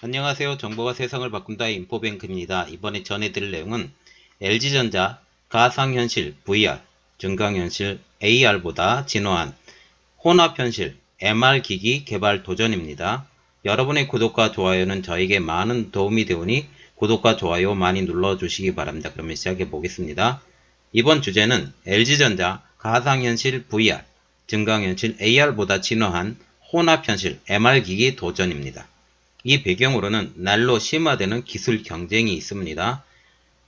안녕하세요. 정보가 세상을 바꾼다의 인포뱅크입니다. 이번에 전해드릴 내용은 LG전자 가상현실 VR, 증강현실 AR보다 진화한 혼합현실 MR기기 개발 도전입니다. 여러분의 구독과 좋아요는 저에게 많은 도움이 되오니 구독과 좋아요 많이 눌러주시기 바랍니다. 그러면 시작해 보겠습니다. 이번 주제는 LG전자 가상현실 VR, 증강현실 AR보다 진화한 혼합현실 MR기기 도전입니다. 이 배경으로는 날로 심화되는 기술 경쟁이 있습니다.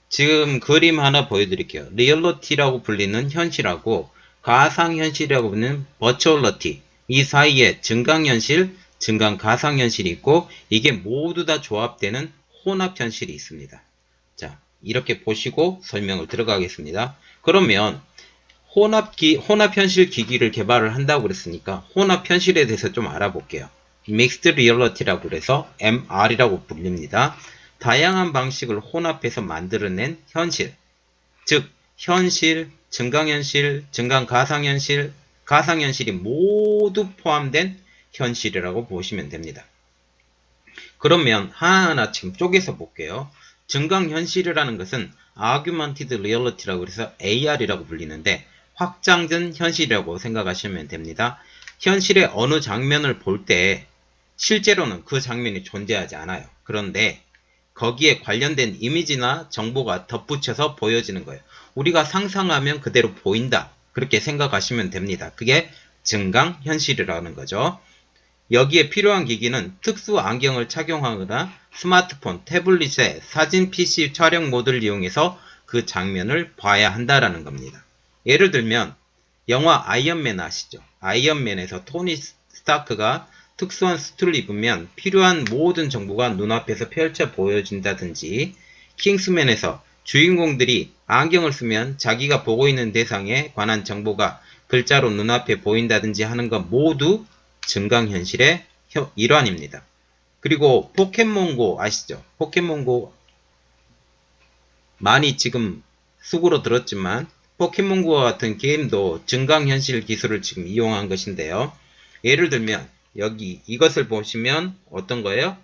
지금 그림 하나 보여드릴게요. 리얼리티라고 불리는 현실하고 가상현실이라고 불리는 버추얼리티, 이 사이에 증강현실, 증강가상현실이 있고 이게 모두 다 조합되는 혼합현실이 있습니다. 자, 이렇게 보시고 설명을 들어가겠습니다. 그러면 혼합현실 기기를 개발을 한다고 그랬으니까 혼합현실에 대해서 좀 알아볼게요. 믹스드 리얼리티라고 그래서 MR이라고 불립니다. 다양한 방식을 혼합해서 만들어낸 현실, 즉 현실, 증강현실, 증강가상현실, 가상현실이 모두 포함된 현실이라고 보시면 됩니다. 그러면 하나하나 지금 쪼개서 볼게요. 증강현실이라는 것은 Augmented Reality라고 해서 AR이라고 불리는데 확장된 현실이라고 생각하시면 됩니다. 현실의 어느 장면을 볼 때 실제로는 그 장면이 존재하지 않아요. 그런데 거기에 관련된 이미지나 정보가 덧붙여서 보여지는 거예요. 우리가 상상하면 그대로 보인다. 그렇게 생각하시면 됩니다. 그게 증강현실이라는 거죠. 여기에 필요한 기기는 특수 안경을 착용하거나 스마트폰, 태블릿의 사진 PC 촬영 모드를 이용해서 그 장면을 봐야 한다라는 겁니다. 예를 들면 영화 아이언맨 아시죠? 아이언맨에서 토니 스타크가 특수한 수트를 입으면 필요한 모든 정보가 눈앞에서 펼쳐 보여진다든지, 킹스맨에서 주인공들이 안경을 쓰면 자기가 보고 있는 대상에 관한 정보가 글자로 눈앞에 보인다든지 하는 것 모두 증강현실의 일환입니다. 그리고 포켓몬고 아시죠? 포켓몬고 많이 지금 수구로 들었지만 포켓몬고와 같은 게임도 증강현실 기술을 지금 이용한 것인데요. 예를 들면 여기 이것을 보시면 어떤 거예요?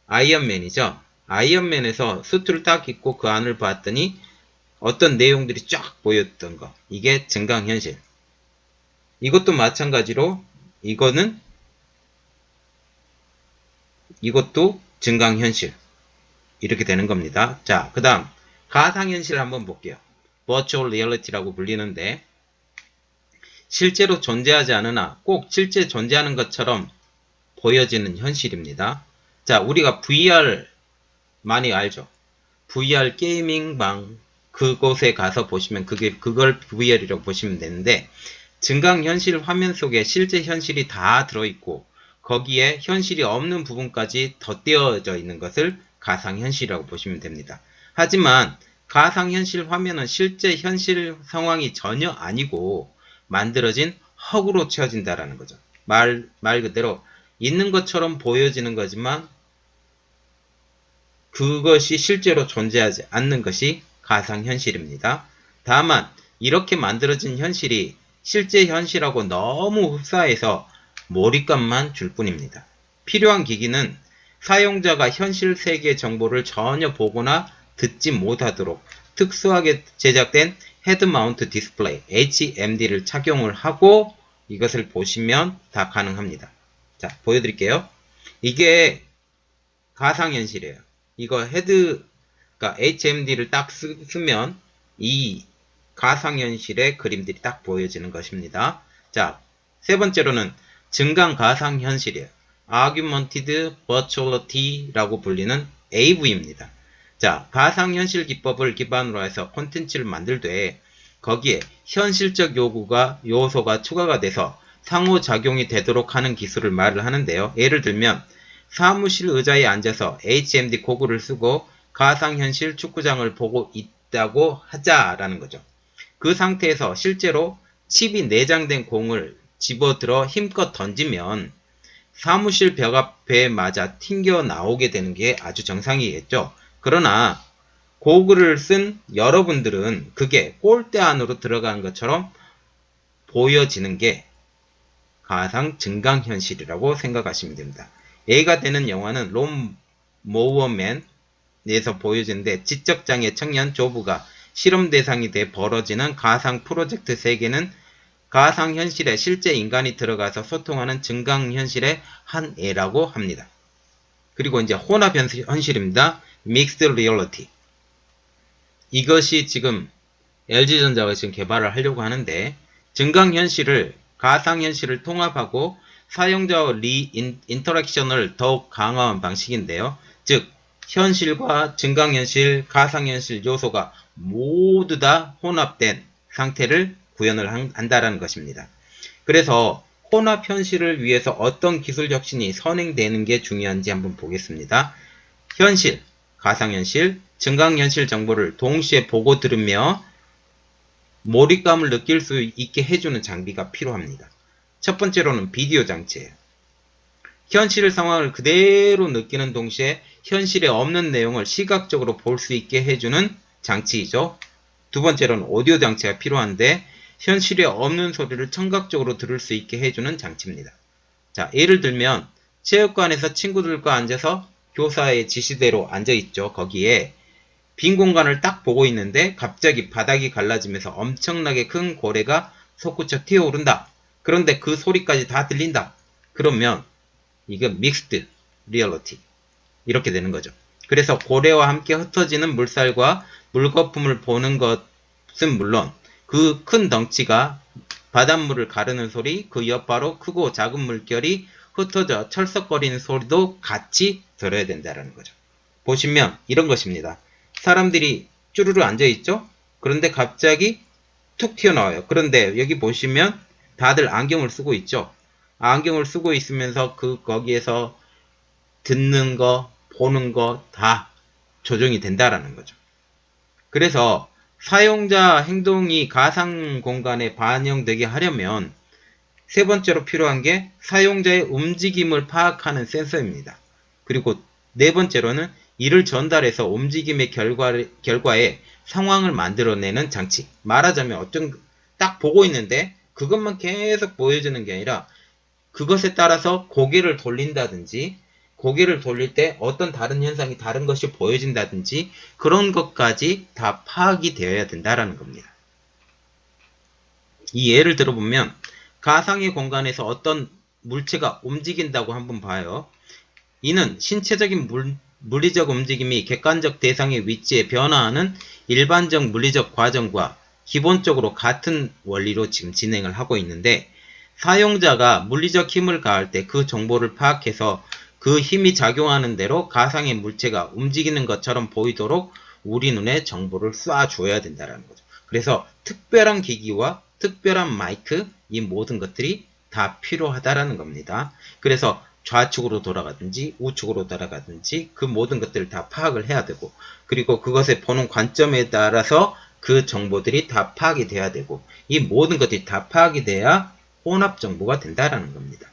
아이언맨이죠. 아이언맨에서 수트를 딱 입고 그 안을 봤더니 어떤 내용들이 쫙 보였던 거. 이게 증강현실. 이것도 마찬가지로 이것도 증강현실. 이렇게 되는 겁니다. 자, 그 다음 가상현실 한번 볼게요. Virtual Reality라고 불리는데 실제로 존재하지 않으나 꼭 실제 존재하는 것처럼 보여지는 현실입니다. 자, 우리가 VR 많이 알죠? VR 게이밍방 그곳에 가서 보시면 그걸 VR이라고 보시면 되는데 증강현실 화면 속에 실제 현실이 다 들어있고 거기에 현실이 없는 부분까지 덧대어져 있는 것을 가상현실이라고 보시면 됩니다. 하지만 가상현실 화면은 실제 현실 상황이 전혀 아니고 만들어진 허구로 채워진다라는 거죠. 말 그대로 있는 것처럼 보여지는 거지만 그것이 실제로 존재하지 않는 것이 가상현실입니다. 다만 이렇게 만들어진 현실이 실제 현실하고 너무 흡사해서 몰입감만 줄 뿐입니다. 필요한 기기는 사용자가 현실 세계 정보를 전혀 보거나 듣지 못하도록 특수하게 제작된 헤드 마운트 디스플레이 HMD를 착용을 하고 이것을 보시면 다 가능합니다. 자, 보여드릴게요. 이게 가상현실이에요. 이거 그러니까 HMD를 딱 쓰면 이 가상현실의 그림들이 딱 보여지는 것입니다. 자, 세 번째로는 증강 가상현실이에요. Augmented Virtuality라고 불리는 AV입니다. 자, 가상현실 기법을 기반으로 해서 콘텐츠를 만들 때 거기에 현실적 요소가 추가가 돼서 상호작용이 되도록 하는 기술을 말을 하는데요. 예를 들면 사무실 의자에 앉아서 HMD 고글을 쓰고 가상현실 축구장을 보고 있다고 하자라는 거죠. 그 상태에서 실제로 칩이 내장된 공을 집어들어 힘껏 던지면 사무실 벽 앞에 맞아 튕겨 나오게 되는 게 아주 정상이겠죠. 그러나 고글을 쓴 여러분들은 그게 골대 안으로 들어간 것처럼 보여지는 게 가상 증강현실이라고 생각하시면 됩니다. A가 되는 영화는 롬 모어맨에서 보여지는데 지적장애 청년 조부가 실험 대상이 돼 벌어지는 가상 프로젝트 세계는 가상현실에 실제 인간이 들어가서 소통하는 증강현실의 한 예라고 합니다. 그리고 이제 혼합현실입니다. Mixed Reality. 이것이 지금 LG전자가 지금 개발을 하려고 하는데 증강현실을 가상현실을 통합하고 사용자와 인터랙션을 더욱 강화한 방식인데요. 즉 현실과 증강현실, 가상현실 요소가 모두 다 혼합된 상태를 구현을 한다라는 것입니다. 그래서 혼합현실을 위해서 어떤 기술 혁신이 선행되는 게 중요한지 한번 보겠습니다. 현실, 가상현실, 증강현실 정보를 동시에 보고 들으며 몰입감을 느낄 수 있게 해주는 장비가 필요합니다. 첫 번째로는 비디오 장치예요. 현실 상황을 그대로 느끼는 동시에 현실에 없는 내용을 시각적으로 볼 수 있게 해주는 장치이죠. 두 번째로는 오디오 장치가 필요한데 현실에 없는 소리를 청각적으로 들을 수 있게 해주는 장치입니다. 자, 예를 들면 체육관에서 친구들과 앉아서 교사의 지시대로 앉아있죠. 거기에 빈 공간을 딱 보고 있는데 갑자기 바닥이 갈라지면서 엄청나게 큰 고래가 솟구쳐 튀어오른다. 그런데 그 소리까지 다 들린다. 그러면 이건 믹스드 리얼리티 이렇게 되는 거죠. 그래서 고래와 함께 흩어지는 물살과 물거품을 보는 것은 물론 그 큰 덩치가 바닷물을 가르는 소리, 그 옆바로 크고 작은 물결이 흩어져 철썩거리는 소리도 같이 들어야 된다는 거죠. 보시면 이런 것입니다. 사람들이 쭈르르 앉아있죠? 그런데 갑자기 툭 튀어나와요. 그런데 여기 보시면 다들 안경을 쓰고 있죠? 안경을 쓰고 있으면서 거기에서 듣는 거, 보는 거 다 조정이 된다라는 거죠. 그래서 사용자 행동이 가상 공간에 반영되게 하려면 세 번째로 필요한 게 사용자의 움직임을 파악하는 센서입니다. 그리고 네 번째로는 이를 전달해서 움직임의 결과에 상황을 만들어내는 장치. 말하자면 딱 보고 있는데 그것만 계속 보여주는 게 아니라 그것에 따라서 고개를 돌린다든지 고개를 돌릴 때 어떤 다른 현상이 다른 것이 보여진다든지 그런 것까지 다 파악이 되어야 된다는 겁니다. 이 예를 들어보면 가상의 공간에서 어떤 물체가 움직인다고 한번 봐요. 이는 신체적인 물리적 움직임이 객관적 대상의 위치에 변화하는 일반적 물리적 과정과 기본적으로 같은 원리로 지금 진행을 하고 있는데 사용자가 물리적 힘을 가할 때 그 정보를 파악해서 그 힘이 작용하는 대로 가상의 물체가 움직이는 것처럼 보이도록 우리 눈에 정보를 쏴줘야 된다는 거죠. 그래서 특별한 기기와 특별한 마이크, 이 모든 것들이 다 필요하다라는 겁니다. 그래서 좌측으로 돌아가든지 우측으로 돌아가든지 그 모든 것들을 다 파악을 해야 되고 그리고 그것을 보는 관점에 따라서 그 정보들이 다 파악이 돼야 되고 이 모든 것들이 다 파악이 돼야 혼합 정보가 된다라는 겁니다.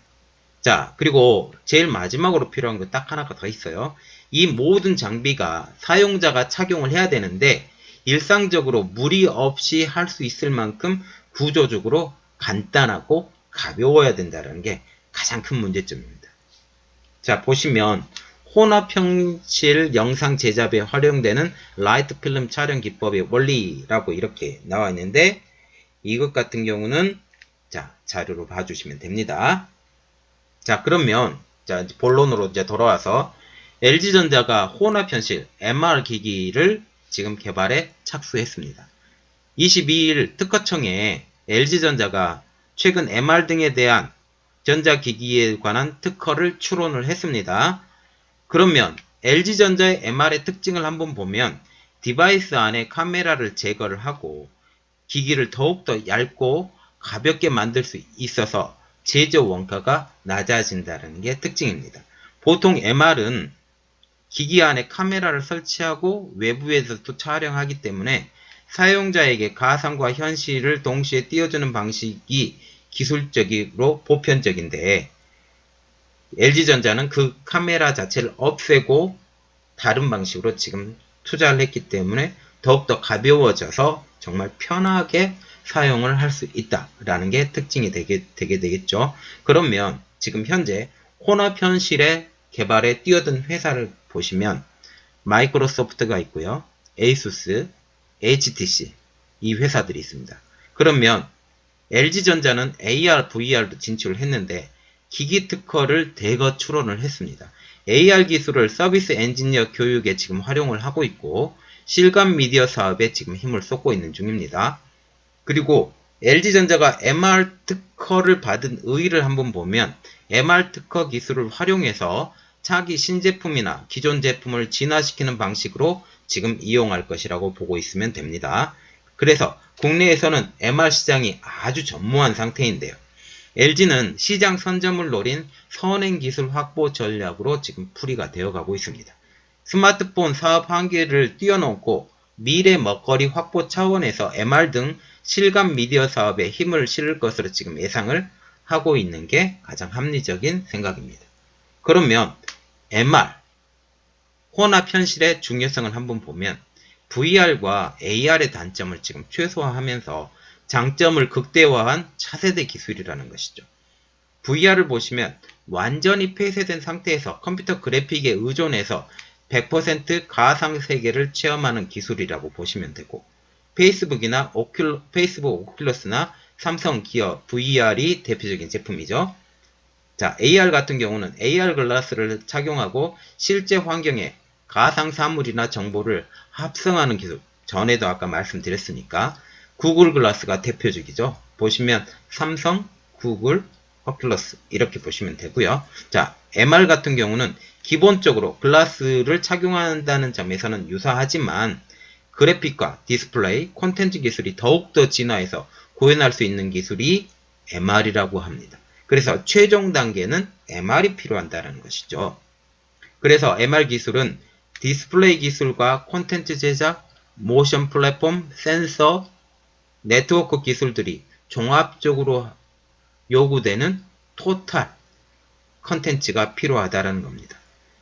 자, 그리고 제일 마지막으로 필요한 거 딱 하나가 더 있어요. 이 모든 장비가 사용자가 착용을 해야 되는데 일상적으로 무리 없이 할 수 있을 만큼 구조적으로 간단하고 가벼워야 된다는 게 가장 큰 문제점입니다. 자, 보시면 혼합현실 영상 제작에 활용되는 라이트 필름 촬영 기법의 원리라고 이렇게 나와 있는데 이것 같은 경우는 자, 자료로 봐주시면 됩니다. 자, 그러면 자, 본론으로 이제 돌아와서 LG전자가 혼합현실 MR 기기를 지금 개발에 착수했습니다. 22일 특허청에 LG전자가 최근 MR 등에 대한 전자기기에 관한 특허를 출원을 했습니다. 그러면 LG전자의 MR의 특징을 한번 보면 디바이스 안에 카메라를 제거를 하고 기기를 더욱더 얇고 가볍게 만들 수 있어서 제조 원가가 낮아진다는 게 특징입니다. 보통 MR은 기기 안에 카메라를 설치하고 외부에서도 촬영하기 때문에 사용자에게 가상과 현실을 동시에 띄워주는 방식이 기술적으로 보편적인데 LG전자는 그 카메라 자체를 없애고 다른 방식으로 지금 투자를 했기 때문에 더욱더 가벼워져서 정말 편하게 사용을 할 수 있다라는 게 특징이 되게 되겠죠. 그러면 지금 현재 혼합 현실의 개발에 뛰어든 회사를 보시면 마이크로소프트가 있고요. 에이수스, HTC 이 회사들이 있습니다. 그러면 LG전자는 AR, VR도 진출을 했는데 기기 특허를 대거 출원을 했습니다. AR 기술을 서비스 엔지니어 교육에 지금 활용을 하고 있고 실감 미디어 사업에 지금 힘을 쏟고 있는 중입니다. 그리고 LG전자가 MR 특허를 받은 의의를 한번 보면 MR 특허 기술을 활용해서 차기 신제품이나 기존 제품을 진화시키는 방식으로 지금 이용할 것이라고 보고 있으면 됩니다. 그래서 국내에서는 MR 시장이 아주 전무한 상태인데요. LG는 시장 선점을 노린 선행 기술 확보 전략으로 지금 풀이가 되어가고 있습니다. 스마트폰 사업 한계를 뛰어넘고 미래 먹거리 확보 차원에서 MR 등 실감 미디어 사업에 힘을 실을 것으로 지금 예상을 하고 있는 게 가장 합리적인 생각입니다. 그러면 MR, 혼합 현실의 중요성을 한번 보면 VR과 AR의 단점을 지금 최소화하면서 장점을 극대화한 차세대 기술이라는 것이죠. VR을 보시면 완전히 폐쇄된 상태에서 컴퓨터 그래픽에 의존해서 100% 가상 세계를 체험하는 기술이라고 보시면 되고 페이스북 오큘러스나 삼성, 기어, VR이 대표적인 제품이죠. 자, AR 같은 경우는 AR 글라스를 착용하고 실제 환경에 가상 사물이나 정보를 합성하는 기술. 전에도 아까 말씀드렸으니까 구글 글라스가 대표적이죠. 보시면 삼성, 구글, 오큘러스 이렇게 보시면 되고요. 자, MR 같은 경우는 기본적으로 글라스를 착용한다는 점에서는 유사하지만 그래픽과 디스플레이, 콘텐츠 기술이 더욱더 진화해서 구현할 수 있는 기술이 MR이라고 합니다. 그래서 최종 단계는 MR이 필요한다는 것이죠. 그래서 MR 기술은 디스플레이 기술과 콘텐츠 제작, 모션 플랫폼, 센서, 네트워크 기술들이 종합적으로 요구되는 토탈 컨텐츠가 필요하다는 겁니다.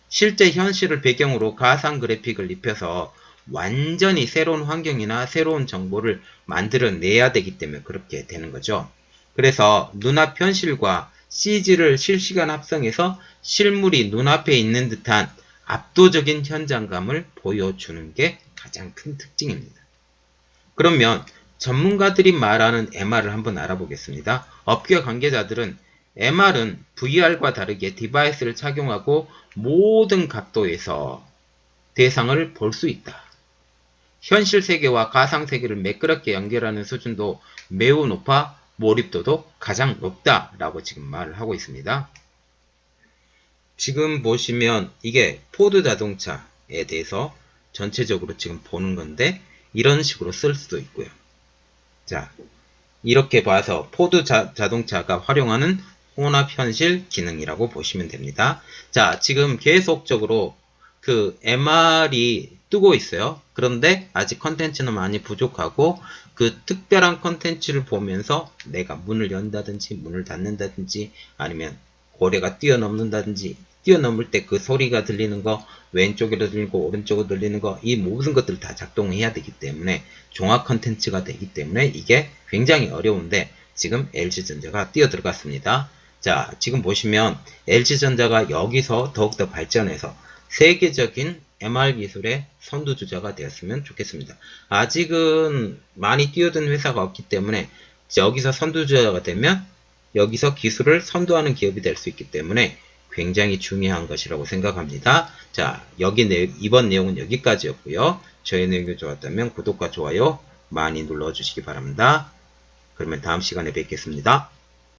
실제 현실을 배경으로 가상 그래픽을 입혀서 완전히 새로운 환경이나 새로운 정보를 만들어내야 되기 때문에 그렇게 되는 거죠. 그래서 눈앞 현실과 CG를 실시간 합성해서 실물이 눈앞에 있는 듯한 압도적인 현장감을 보여주는 게 가장 큰 특징입니다. 그러면 전문가들이 말하는 MR을 한번 알아보겠습니다. 업계 관계자들은 MR은 VR과 다르게 디바이스를 착용하고 모든 각도에서 대상을 볼 수 있다. 현실 세계와 가상 세계를 매끄럽게 연결하는 수준도 매우 높아 몰입도도 가장 높다라고 지금 말을 하고 있습니다. 지금 보시면 이게 포드 자동차에 대해서 전체적으로 지금 보는 건데 이런 식으로 쓸 수도 있고요. 자, 이렇게 봐서 포드 자동차가 활용하는 혼합현실 기능이라고 보시면 됩니다. 자, 지금 계속적으로 그 MR이 뜨고 있어요. 그런데 아직 컨텐츠는 많이 부족하고 그 특별한 컨텐츠를 보면서 내가 문을 연다든지 문을 닫는다든지 아니면 고래가 뛰어넘는다든지 뛰어넘을 때 그 소리가 들리는 거 왼쪽으로 들리고 오른쪽으로 들리는 거 이 모든 것들을 다 작동해야 되기 때문에 종합 컨텐츠가 되기 때문에 이게 굉장히 어려운데 지금 LG전자가 뛰어들어갔습니다. 자, 지금 보시면 LG전자가 여기서 더욱더 발전해서 세계적인 MR 기술의 선두주자가 되었으면 좋겠습니다. 아직은 많이 뛰어든 회사가 없기 때문에 여기서 선두주자가 되면 여기서 기술을 선도하는 기업이 될 수 있기 때문에 굉장히 중요한 것이라고 생각합니다. 자, 이번 내용은 여기까지였고요. 저희 내용이 좋았다면 구독과 좋아요 많이 눌러주시기 바랍니다. 그러면 다음 시간에 뵙겠습니다.